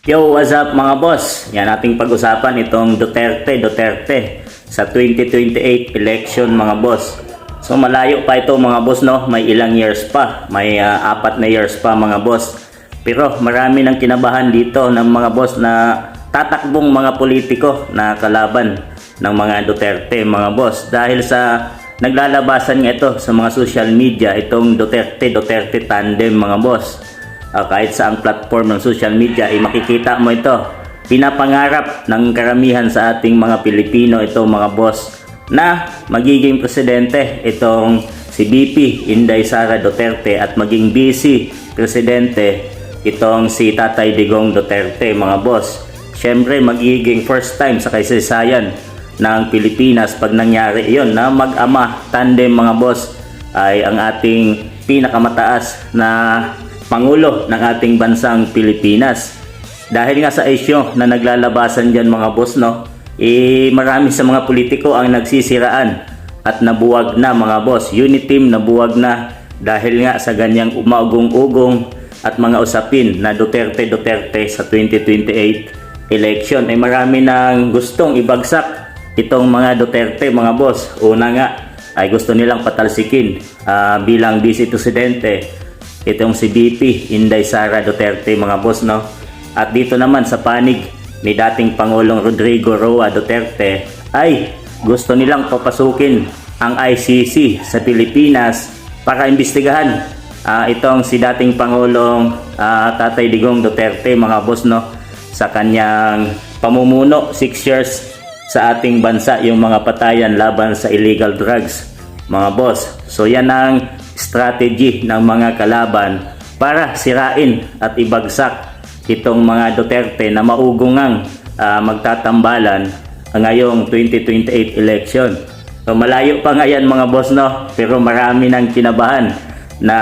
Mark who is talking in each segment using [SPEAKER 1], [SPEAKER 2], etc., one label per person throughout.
[SPEAKER 1] Yo, what's up mga boss? Yan ating pag-usapan itong Duterte sa 2028 election mga boss. So malayo pa ito mga boss, no? May ilang years pa. May 4 na years pa mga boss. Pero marami ng kinabahan dito ng mga boss na tatakbong mga politiko na kalaban ng mga Duterte mga boss. Dahil sa naglalabasan nga ito sa mga social media, itong Duterte tandem mga boss. Kahit sa ang platform ng social media ay makikita mo ito. Pinapangarap ng karamihan sa ating mga Pilipino ito mga boss na magiging presidente itong si BP Inday Sara Duterte at maging vice presidente itong si Tatay Digong Duterte mga boss. Syempre magiging first time sa kasaysayan ng Pilipinas pag nangyari iyon na mag-ama tandem mga boss ay ang ating pinakamataas na Pangulo ng ating bansang Pilipinas. Dahil nga sa isyu na naglalabasan dyan mga boss, no, marami sa mga politiko ang nagsisiraan at nabuwag na mga boss. Unity team nabuwag na dahil nga sa ganyang umagong-ugong at mga usapin na Duterte sa 2028 election. Ay marami nang gustong ibagsak itong mga Duterte mga boss. Una nga ay gusto nilang patalsikin bilang vice presidente itong si BP Inday Sara Duterte mga boss, no. At dito naman sa panig ni dating Pangulong Rodrigo Roa Duterte ay gusto nilang papasukin ang ICC sa Pilipinas para imbestigahan itong si dating Pangulong Tatay Digong Duterte mga boss, no, sa kanyang pamumuno 6 years sa ating bansa, yung mga patayan laban sa illegal drugs mga boss. So yan ang strategy ng mga kalaban para sirain at ibagsak itong mga Duterte na maugungang magtatambalan ngayong 2028 election. So malayo pa nga yan mga boss, no, pero marami ng kinabahan na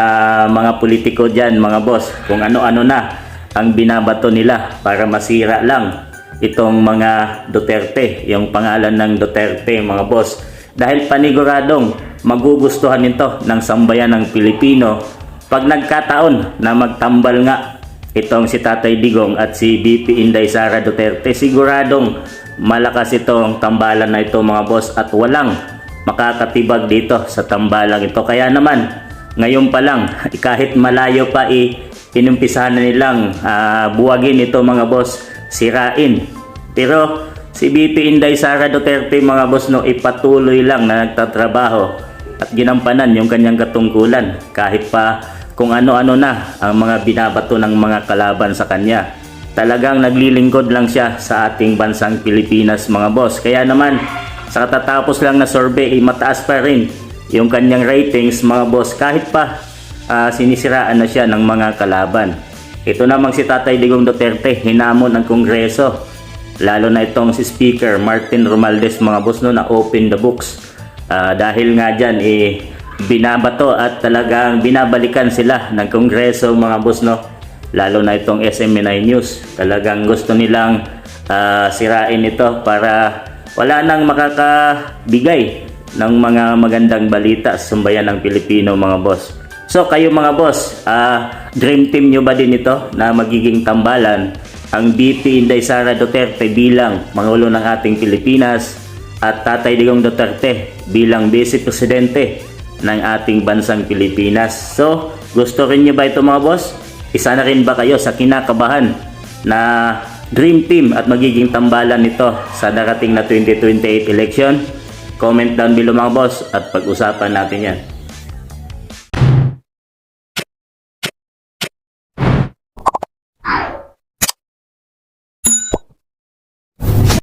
[SPEAKER 1] mga politiko dyan mga boss kung ano-ano na ang binabato nila para masira lang itong mga Duterte, yung pangalan ng Duterte mga boss, dahil paniguradong magugustuhan nito ng sambayan ng Pilipino pag nagkataon na magtambal nga itong si Tatay Digong at si BP Inday Sara Duterte. Siguradong malakas itong tambalan na ito mga boss at walang makakatibag dito sa tambalang ito. Kaya naman ngayon pa lang kahit malayo pa inumpisahan na nilang buwagin ito mga boss, sirain. Pero si BP Inday Sara Duterte mga boss, no, ipatuloy lang na nagtatrabaho at ginampanan yung kanyang katungkulan kahit pa kung ano-ano na ang mga binabato ng mga kalaban sa kanya. Talagang naglilingkod lang siya sa ating bansang Pilipinas mga boss. Kaya naman sa katatapos lang na survey mataas pa rin yung kanyang ratings mga boss kahit pa sinisiraan na siya ng mga kalaban. Ito namang si Tatay Digong Duterte hinamon ng Kongreso, lalo na itong si Speaker Martin Romualdez mga boss, no, na open the books. Dahil nga dyan binabato at talagang binabalikan sila ng Kongreso mga boss, no, lalo na itong SMNI News. Talagang gusto nilang sirain ito para wala nang makakabigay ng mga magandang balita sa sambayan ng Pilipino mga boss. So kayo mga boss, dream team nyo ba din ito na magiging tambalan ang BP Inday Sara Duterte bilang Pangulo ng ating Pilipinas at Tatay Digong Duterte bilang Vice Presidente ng ating bansang Pilipinas? So, gusto rin nyo ba ito mga boss? Isa na rin ba kayo sa kinakabahan na dream team at magiging tambalan nito sa darating na 2028 election? Comment down below mga boss at pag-usapan natin yan.